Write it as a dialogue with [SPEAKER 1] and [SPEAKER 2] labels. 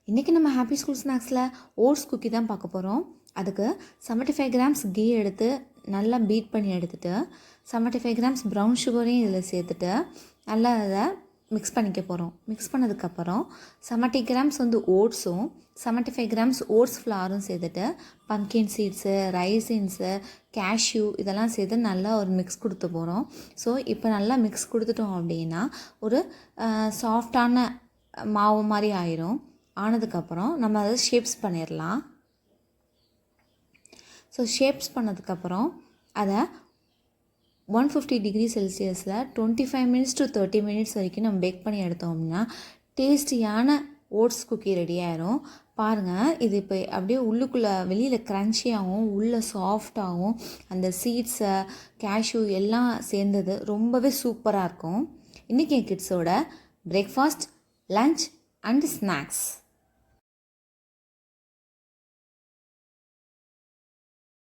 [SPEAKER 1] இன்றைக்கி நம்ம happy school ஸ்நாக்ஸில் oats cookie தான் பார்க்க போகிறோம். அதுக்கு 75 கிராம்ஸ் கீ எடுத்து நல்லா பீட் பண்ணி எடுத்துகிட்டு 75 கிராம்ஸ் ப்ரௌன் சுகரையும் இதில் சேர்த்துட்டு நல்லா அதை மிக்ஸ் பண்ணிக்க போகிறோம். மிக்ஸ் பண்ணதுக்கப்புறம் 70 கிராம்ஸ் ஓட்ஸும் 75 கிராம்ஸ் ஓட்ஸ் ஃப்ளாரும் சேர்த்துட்டு பம்கின் சீட்ஸு, ரைசின்ஸு, கேஷ்யூ இதெல்லாம் சேர்த்து நல்லா ஒரு மிக்ஸ் கொடுத்து போகிறோம். ஸோ இப்போ நல்லா மிக்ஸ் கொடுத்துட்டோம் அப்படின்னா ஒரு சாஃப்டான மாவு மாதிரி ஆயிரும். ஆனதுக்கப்புறம் நம்ம அதை ஷேப்ஸ் பண்ணிடலாம். ஸோ ஷேப்ஸ் பண்ணதுக்கப்புறம் அதை 150 டிகிரி செல்சியஸில் 25 மினிட்ஸ் டு 30 மினிட்ஸ் வரைக்கும் நம்ம பேக் பண்ணி எடுத்தோம்னா டேஸ்டியான ஓட்ஸ் குக்கி ரெடி ஆயிரும். பாருங்கள், இது இப்போ அப்படியே உள்ளுக்குள்ளே வெளியில் க்ரன்ச்சியாகவும் உள்ளே சாஃப்டாகவும் அந்த சீட்ஸை கேஷ்யூ எல்லாம் சேர்ந்தது ரொம்பவே சூப்பராக இருக்கும். இன்றைக்கி என் கிட்ஸோட பிரேக்ஃபாஸ்ட், லன்ச் அண்ட் ஸ்நாக்ஸ்.